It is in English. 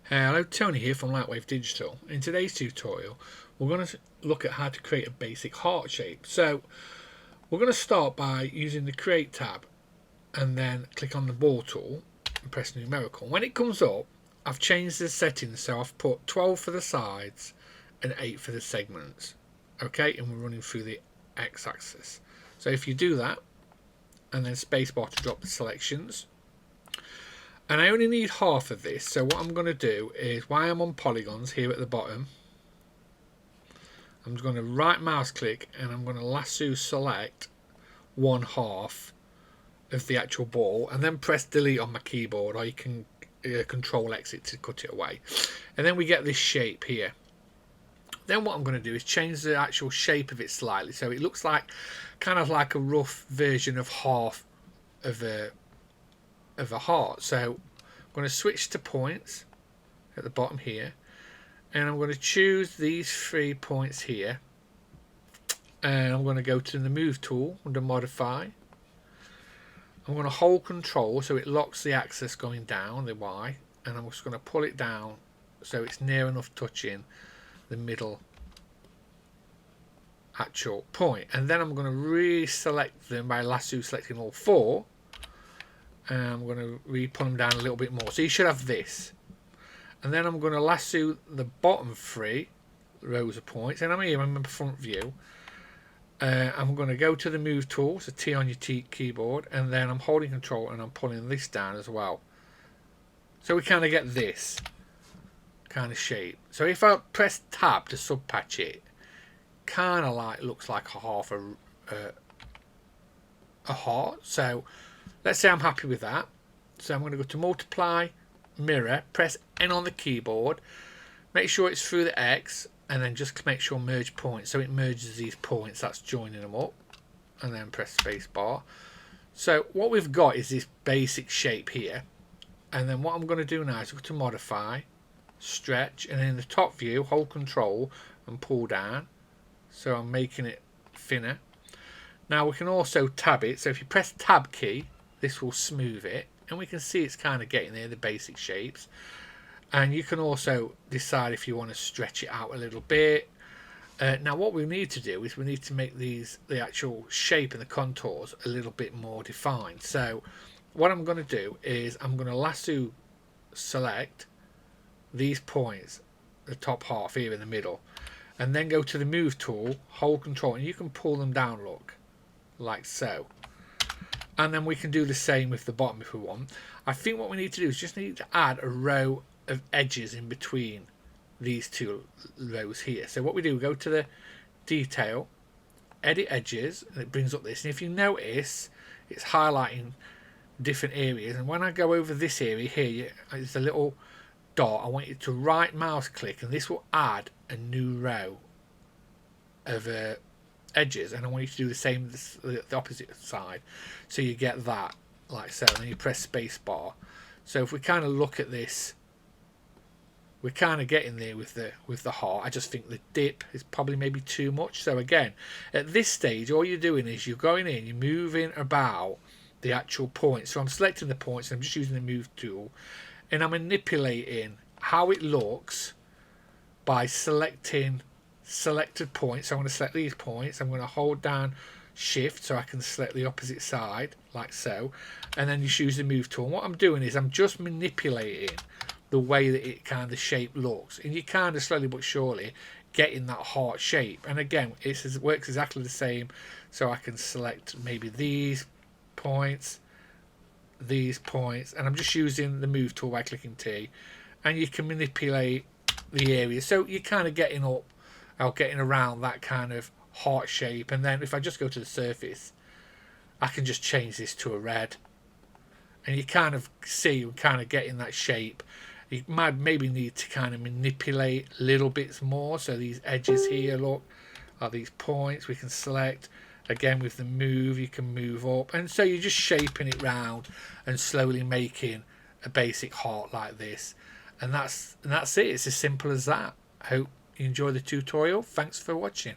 Hello, Tony here from Lightwave Digital. In today's tutorial, we're going to look at how to create a basic heart shape. So we're going to start by using the Create tab and then click on the ball tool and press numerical. When it comes up, I've changed the settings, so I've put 12 for the sides and 8 for the segments. Okay, and we're running through the x-axis. So if you do that, and then spacebar to drop the selections. And I only need half of this, so what I'm going to do is, while I'm on polygons here at the bottom, I'm just going to right mouse click and I'm going to lasso select one half of the actual ball and then press delete on my keyboard, or you can control exit to cut it away. And then we get this shape here. Then what I'm going to do is change the actual shape of it slightly, so it looks like kind of like a rough version of half of a heart. So I'm going to switch to points at the bottom here, and I'm going to choose these 3 points here, and I'm going to go to the move tool under modify. I'm going to hold control so it locks the axis going down, the Y, and I'm just going to pull it down so it's near enough touching the middle actual point. And then I'm going to reselect them by lasso selecting all 4, and I'm going to pull them down a little bit more, so you should have this. And then I'm going to lasso the bottom 3 rows of points, and I'm here in my front view. I'm going to go to the move tool, so T on your keyboard, and then I'm holding control and I'm pulling this down as well, so we kind of get this kind of shape. So if I press tab to sub patch it, kind of like looks like a half a heart. So let's say I'm happy with that, so I'm going to go to multiply, mirror, press N on the keyboard, make sure it's through the X, and then just make sure merge points, so it merges these points, that's joining them up, and then press space bar. So what we've got is this basic shape here, and then what I'm going to do now is go to modify, stretch, and in the top view hold control and pull down, so I'm making it thinner. Now we can also tab it, so if you press tab key, this will smooth it, and we can see it's kind of getting there, the basic shapes. And you can also decide if you want to stretch it out a little bit. Now what we need to do is we need to make the actual shape and the contours a little bit more defined. So what I'm going to do is I'm going to lasso select these points, the top half here in the middle, and then go to the move tool, hold control, and you can pull them down, look, like so. And then we can do the same with the bottom if we want. I think what we need to do is just need to add a row of edges in between these 2 rows here. So what we do, we go to the detail, edit edges, and it brings up this. And if you notice, it's highlighting different areas. And when I go over this area here, there's a little dot. I want you to right mouse click, and this will add a new row of edges, and I want you to do the same the opposite side, so you get that like so, and then you press space bar. So if we kind of look at this, we're kind of getting there with the heart. I just think the dip is probably maybe too much. So again, at this stage, all you're doing is you're going in, you're moving about the actual points. So I'm selecting the points, and I'm just using the move tool, and I'm manipulating how it looks by selecting selected points. So I'm going to select these points, I'm going to hold down shift so I can select the opposite side like so, and then you choose the move tool. And what I'm doing is I'm just manipulating the way that it kind of shape looks, and you kind of slowly but surely getting that heart shape. And again, it works exactly the same, so I can select maybe these points, and I'm just using the move tool by clicking T, and you can manipulate the area, so you're kind of getting up or getting around that kind of heart shape. And then if I just go to the surface, I can just change this to a red, and you kind of see you're kind of getting that shape. You might maybe need to kind of manipulate little bits more. So these edges here, look, are these points we can select. Again, with the move, you can move up, and so you're just shaping it round and slowly making a basic heart like this. And that's it. It's as simple as that. I hope you enjoy the tutorial. Thanks for watching.